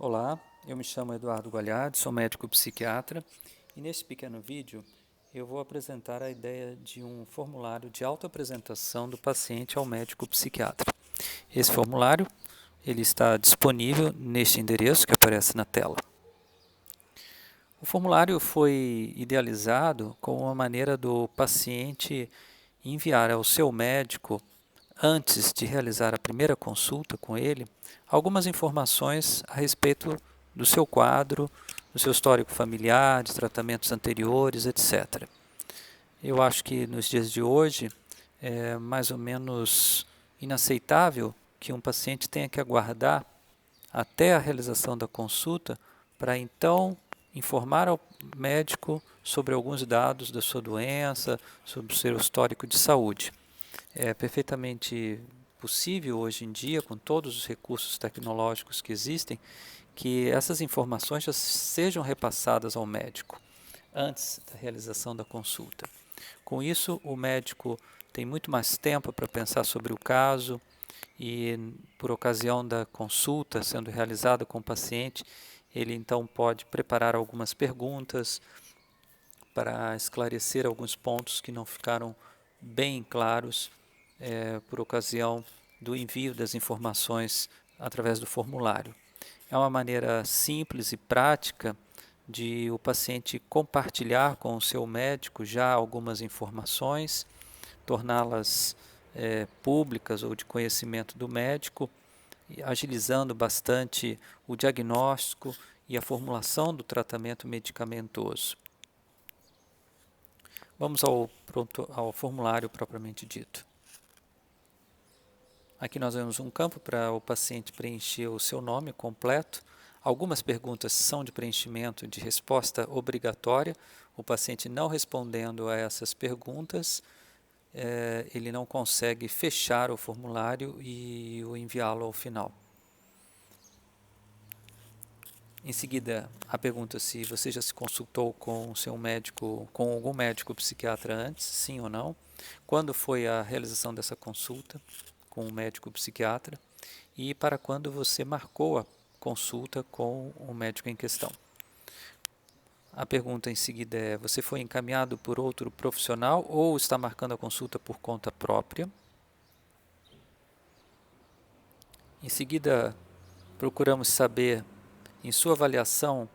Olá, eu me chamo Eduardo Gualhardi, sou médico psiquiatra e neste pequeno vídeo eu vou apresentar a ideia de um formulário de autoapresentação do paciente ao médico psiquiatra. Esse formulário ele está disponível neste endereço que aparece na tela. O formulário foi idealizado como uma maneira do paciente enviar ao seu médico, antes de realizar a primeira consulta com ele, algumas informações a respeito do seu quadro, do seu histórico familiar, de tratamentos anteriores, etc. Eu acho que nos dias de hoje é mais ou menos inaceitável que um paciente tenha que aguardar até a realização da consulta para então informar ao médico sobre alguns dados da sua doença, sobre o seu histórico de saúde. É perfeitamente possível hoje em dia, com todos os recursos tecnológicos que existem, que essas informações já sejam repassadas ao médico antes da realização da consulta. Com isso, o médico tem muito mais tempo para pensar sobre o caso e, por ocasião da consulta sendo realizada com o paciente, ele então pode preparar algumas perguntas para esclarecer alguns pontos que não ficaram bem claros por ocasião do envio das informações através do formulário. É uma maneira simples e prática de o paciente compartilhar com o seu médico já algumas informações, torná-las públicas ou de conhecimento do médico, agilizando bastante o diagnóstico e a formulação do tratamento medicamentoso. Vamos ao formulário propriamente dito. Aqui nós vemos um campo para o paciente preencher o seu nome completo. Algumas perguntas são de preenchimento de resposta obrigatória. O paciente não respondendo a essas perguntas, ele não consegue fechar o formulário e o enviá-lo ao final. Em seguida, a pergunta se você já se consultou com o seu médico, com algum médico psiquiatra antes, sim ou não. Quando foi a realização dessa consulta com o médico psiquiatra e para quando você marcou a consulta com o médico em questão. A pergunta em seguida é: você foi encaminhado por outro profissional ou está marcando a consulta por conta própria? Em seguida, procuramos saber, em sua avaliação,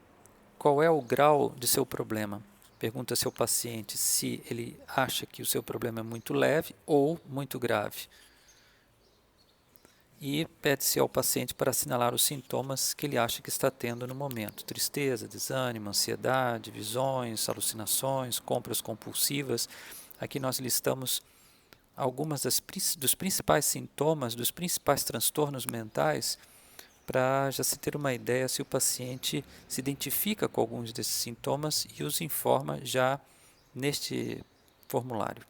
qual é o grau de seu problema. Pergunta-se ao paciente se ele acha que o seu problema é muito leve ou muito grave. E pede-se ao paciente para assinalar os sintomas que ele acha que está tendo no momento: tristeza, desânimo, ansiedade, visões, alucinações, compras compulsivas. Aqui nós listamos algumas dos principais sintomas, dos principais transtornos mentais, para já se ter uma ideia se o paciente se identifica com alguns desses sintomas e os informa já neste formulário.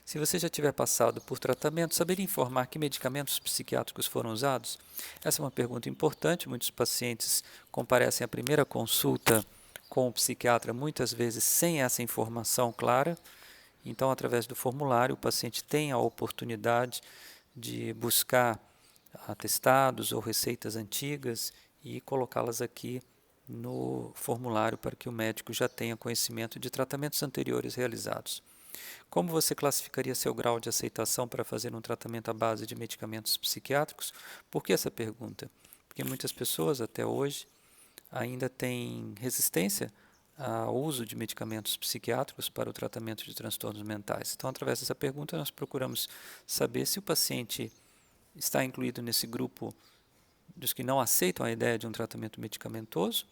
Se você já tiver passado por tratamento, saberia informar que medicamentos psiquiátricos foram usados? Essa é uma pergunta importante. Muitos pacientes comparecem à primeira consulta com o psiquiatra, muitas vezes sem essa informação clara. Então, através do formulário, o paciente tem a oportunidade de buscar atestados ou receitas antigas e colocá-las aqui no formulário para que o médico já tenha conhecimento de tratamentos anteriores realizados. Como você classificaria seu grau de aceitação para fazer um tratamento à base de medicamentos psiquiátricos? Por que essa pergunta? Porque muitas pessoas até hoje ainda têm resistência ao uso de medicamentos psiquiátricos para o tratamento de transtornos mentais. Então, através dessa pergunta, nós procuramos saber se o paciente está incluído nesse grupo dos que não aceitam a ideia de um tratamento medicamentoso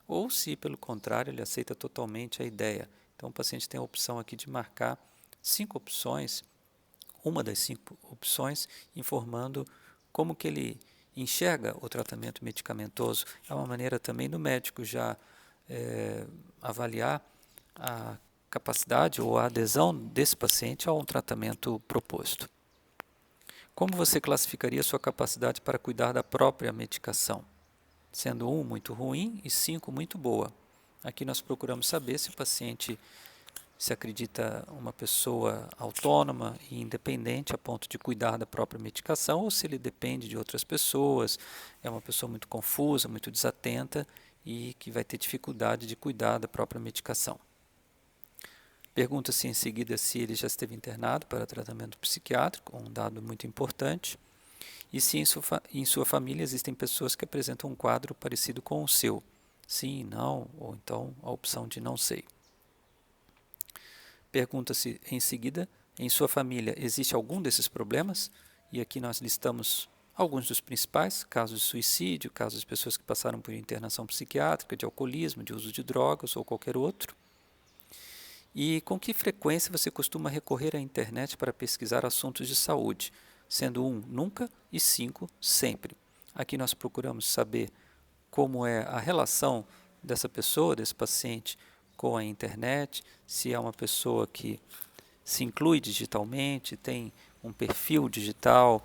ou se, pelo contrário, ele aceita totalmente a ideia. Então, o paciente tem a opção aqui de marcar 5 opções, uma das 5 opções, informando como que ele enxerga o tratamento medicamentoso. É uma maneira também do médico já avaliar a capacidade ou a adesão desse paciente a um tratamento proposto. Como você classificaria sua capacidade para cuidar da própria medicação? Sendo 1 muito ruim e 5 muito boa. Aqui nós procuramos saber se o paciente se acredita uma pessoa autônoma e independente a ponto de cuidar da própria medicação, ou se ele depende de outras pessoas, é uma pessoa muito confusa, muito desatenta e que vai ter dificuldade de cuidar da própria medicação. Pergunta-se em seguida se ele já esteve internado para tratamento psiquiátrico, um dado muito importante, e se em sua família existem pessoas que apresentam um quadro parecido com o seu. Sim, não, ou então a opção de não sei. Pergunta-se em seguida, em sua família existe algum desses problemas? E aqui nós listamos alguns dos principais, casos de suicídio, casos de pessoas que passaram por internação psiquiátrica, de alcoolismo, de uso de drogas ou qualquer outro. E com que frequência você costuma recorrer à internet para pesquisar assuntos de saúde? Sendo 1, nunca, e 5, sempre. Aqui nós procuramos saber como é a relação dessa pessoa, desse paciente, com a internet, se é uma pessoa que se inclui digitalmente, tem um perfil digital,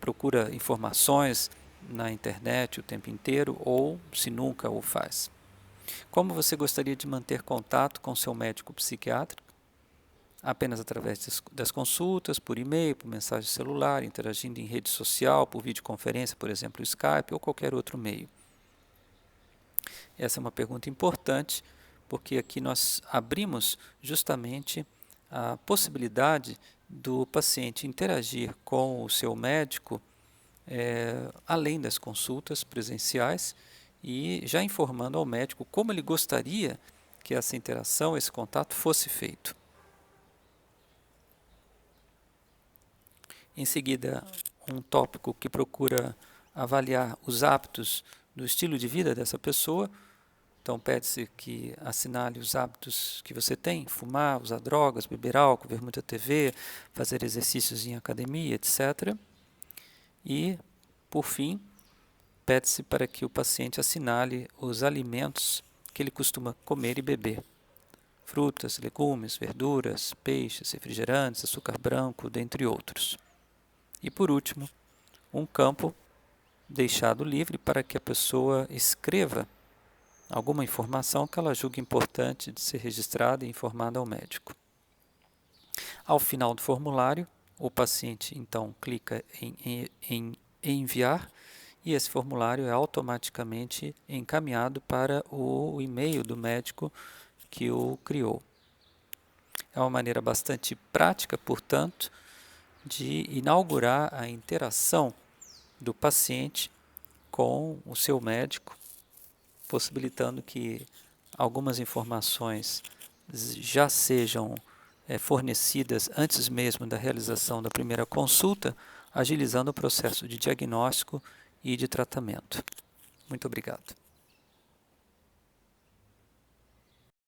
procura informações na internet o tempo inteiro, ou se nunca o faz. Como você gostaria de manter contato com seu médico psiquiátrico? Apenas através das consultas, por e-mail, por mensagem celular, interagindo em rede social, por videoconferência, por exemplo, o Skype ou qualquer outro meio. Essa é uma pergunta importante, porque aqui nós abrimos justamente a possibilidade do paciente interagir com o seu médico além das consultas presenciais e já informando ao médico como ele gostaria que essa interação, esse contato fosse feito. Em seguida, um tópico que procura avaliar os hábitos do estilo de vida dessa pessoa. Então, pede-se que assinale os hábitos que você tem: fumar, usar drogas, beber álcool, ver muita TV, fazer exercícios em academia, etc. E, por fim, pede-se para que o paciente assinale os alimentos que ele costuma comer e beber: frutas, legumes, verduras, peixes, refrigerantes, açúcar branco, dentre outros. E, por último, um campo deixado livre para que a pessoa escreva alguma informação que ela julgue importante de ser registrada e informada ao médico. Ao final do formulário, o paciente então clica em enviar e esse formulário é automaticamente encaminhado para o e-mail do médico que o criou. É uma maneira bastante prática, portanto, de inaugurar a interação do paciente com o seu médico, possibilitando que algumas informações já sejam fornecidas antes mesmo da realização da primeira consulta, agilizando o processo de diagnóstico e de tratamento. Muito obrigado.